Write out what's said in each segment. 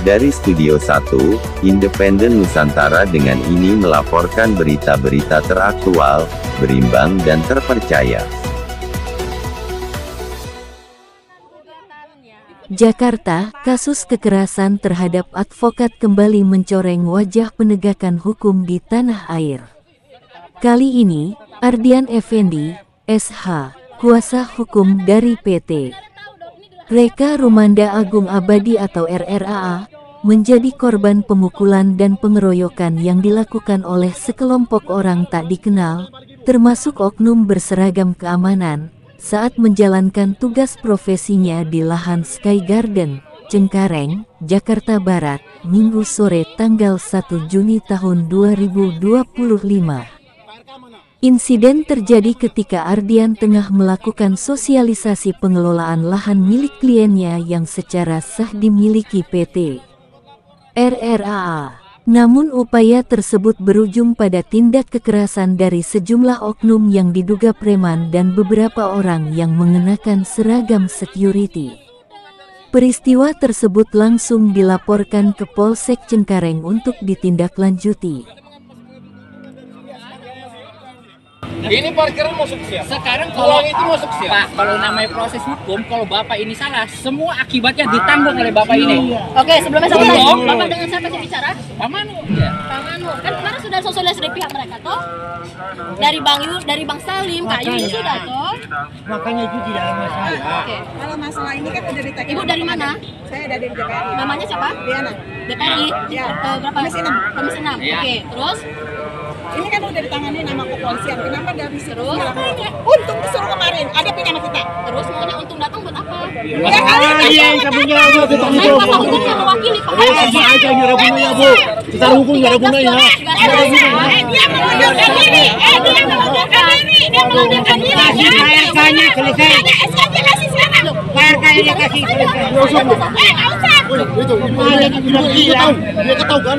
Dari Studio 1, Independen Nusantara dengan ini melaporkan berita-berita teraktual, berimbang dan terpercaya. Jakarta, kasus kekerasan terhadap advokat kembali mencoreng wajah penegakan hukum di tanah air. Kali ini, Ardian Effendi, SH, kuasa hukum dari PT Reka Rumanda Agung Abadi atau RRAA, menjadi korban pemukulan dan pengeroyokan yang dilakukan oleh sekelompok orang tak dikenal, termasuk oknum berseragam keamanan, saat menjalankan tugas profesinya di lahan Sky Garden, Cengkareng, Jakarta Barat, Minggu sore tanggal 1 Juni tahun 2025. Insiden terjadi ketika Ardian tengah melakukan sosialisasi pengelolaan lahan milik kliennya yang secara sah dimiliki PT RRAA. Namun upaya tersebut berujung pada tindak kekerasan dari sejumlah oknum yang diduga preman dan beberapa orang yang mengenakan seragam security. Peristiwa tersebut langsung dilaporkan ke Polsek Cengkareng untuk ditindaklanjuti. Ini parkiran masuk siap. Sekarang kalau itu masuk siap. Pak, kalau namanya proses hukum, kalau Bapak ini salah, semua akibatnya ditanggung oleh Bapak ini. Oke, sebelumnya saya tanya, Bapak dengan siapa sih bicara? Pak Manu. Ya. Pak Manu, kan kemarin sudah sosialisasi dari pihak mereka toh? Dari Bang Yus, dari Bang Salim, Kak Yus sudah toh? Makanya itu tidak ada masalah. Oke. Kalau masalah ini kan sudah ditanya. Ibu dari mana? Saya dari DPR. Namanya siapa? Diana. DPRI? Ya. Berapa? Komisi 6. Komisi 6. Ya. Oke, terus? Ini kan udah ditangani nama kepolisian. Kenapa dari situ? Terus? Untung disuruh kemarin. Ada punya sama kita. Terus maunya untung datang buat apa? Ya kalian yang punya Saya kuasa hukum yang mewakili Pak. sama aja nggak ada gunanya, Bu. Secara hukum nggak ada gunanya. Dia mengundurkan diri. Dia mengundurkan diri. Dia mengundurkan diri. PRK-nya selesai. Ada SKJ kasih sekarang. PRK-nya kasih selesai. Nggak usah. Itu tahu. Dia tahu kan?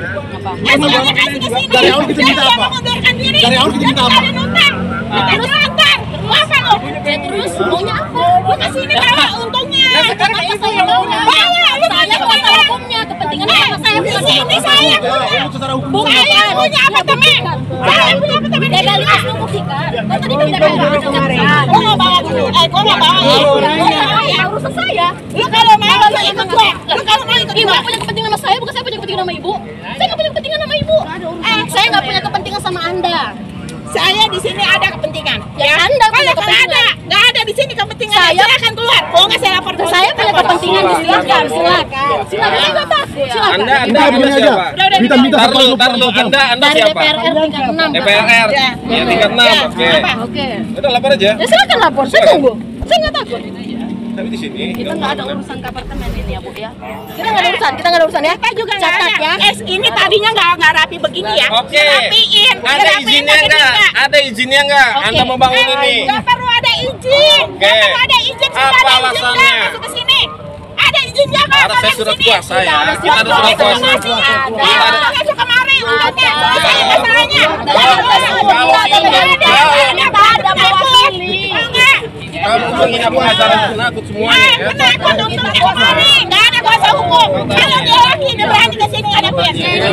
SKJ kasih ke sini. Dari awal kita minta Dia apa? mengundurkan diri. Dari awal kita minta apa? Ada notang. Ada notang. Lu apa lu? Terus maunya apa? Lu kasih ini bawa untungnya. Sekarang itu saya maunya. Bawa. Lu Saya kuasa hukumnya, kepentingan sama saya di bukan sini saya punya. Secara hukum. Saya punya apartemen. Saya punya apartemen. Legalitas lu buktikan. Kan tadi kan DPR kemarin. Gua nggak bawa dulu. Gua nggak bawa ya. Urusan saya. Lu kalau mau lu ikut gua. Lu kalau mau ikut Ibu gua. punya kepentingan sama saya, bukan saya punya kepentingan sama ibu. Saya nggak punya kepentingan sama ibu. Saya nggak punya kepentingan sama Anda. Saya di sini ada kepentingan. Ya, Anda punya Kalau kepentingan. nggak ada di sini kepentingan. Saya- Saya akan keluar. Kalau nggak saya lapor. Saya punya kepentingan, silakan. Silakan. Anda siapa? Minta Tar dulu. Anda Dari siapa? DPR tingkat 6. DPR. Ya. Ya, tingkat 6. Oke. Oke. Udah lapor aja. Ya silakan lapor. Saya tunggu. Saya nggak takut. Tapi di sini. Kita nggak ada urusan ke apartemen ini ya Bu ya. Kita nggak ada urusan. Kita nggak ada urusan ya. Kita juga nggak Catat ada. ya. Ini tadinya nggak rapi begini ya. Oke. Rapiin. Ada Rapiin izinnya tapi nggak? Ada izinnya nggak? Oke. Anda mau bangun ini? Nggak perlu ada izin. Oke. Nggak perlu ada izin. Sudah Apa ada izin alasannya? nggak masuk ke sini. Ada izinnya nggak? Ada saya surat kuasa ya. Kita ada surat Itu kuasa. masih ada. Kita ada. Masuk kemari untungnya. Selesai masalahnya. Kamu ingin aku ngajarin penakut semuanya ya? Penakut untuk kemari. Nggak ada kuasa hukum. Kalau dia lagi dia berani ke sini ngadepin. Ini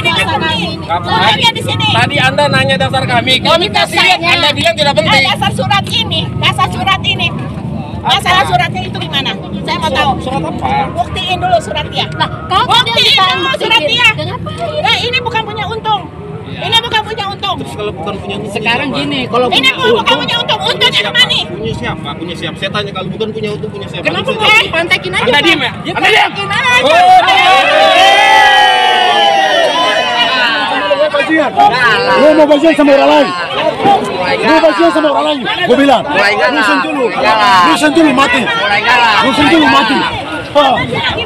nggak penting. Pokoknya di sini. Tadi Anda nanya dasar kami. Kami kasih lihat. Anda bilang tidak penting. Dasar surat ini. Masalah suratnya itu gimana? Saya mau tahu. Surat apa? Buktiin dulu surat dia. Nah, kalau dia Buktiin bisa dulu surat dia. ngapain? Nah, ini bukan punya untung. Ini bukan punya untung. Terus kalau bukan punya untung, Sekarang siapa? gini, kalau Ini bukan punya untung. Untungnya kemana? Punya siapa? Punya siapa? Saya tanya kalau bukan punya untung punya siapa? kenapa Saya nggak tanya. dipantekin aja? Anda Pak? diem ya? Anda diem. Lu mau bajingan sama orang lain. Lu bajingan sama orang lain. Gue bilang. Listen dulu mati. Listen dulu mati.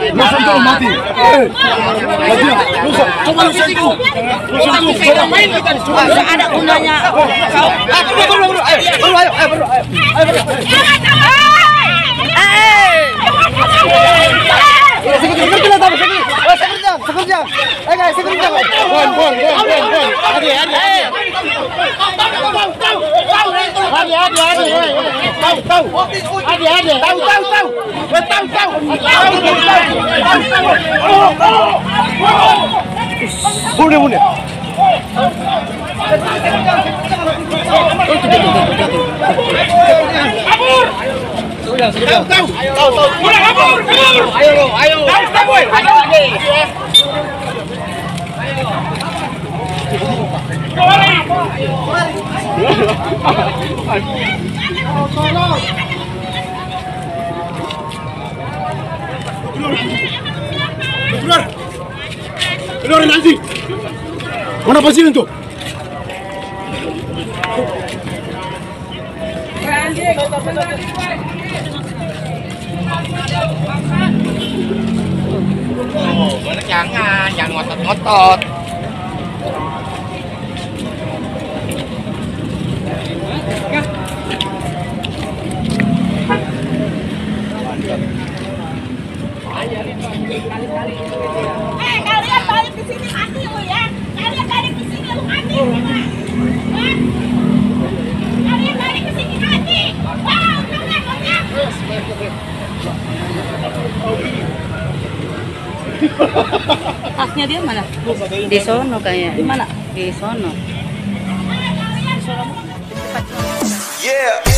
Listen dulu mati. Bajingan. Coba lu sentuh. Lu sentuh. Coba. Ada gunanya. Bon. Boleh. Keluar nanti. Mana pasien itu? Jangan ngotot-ngotot. Kalian balik ke sini mati lu ya. Kalian balik ke sini lu mati. Kalian balik ke sini mati. Wow, Tasnya dia mana? Di sono kayaknya. Di mana? Di sono. Yeah.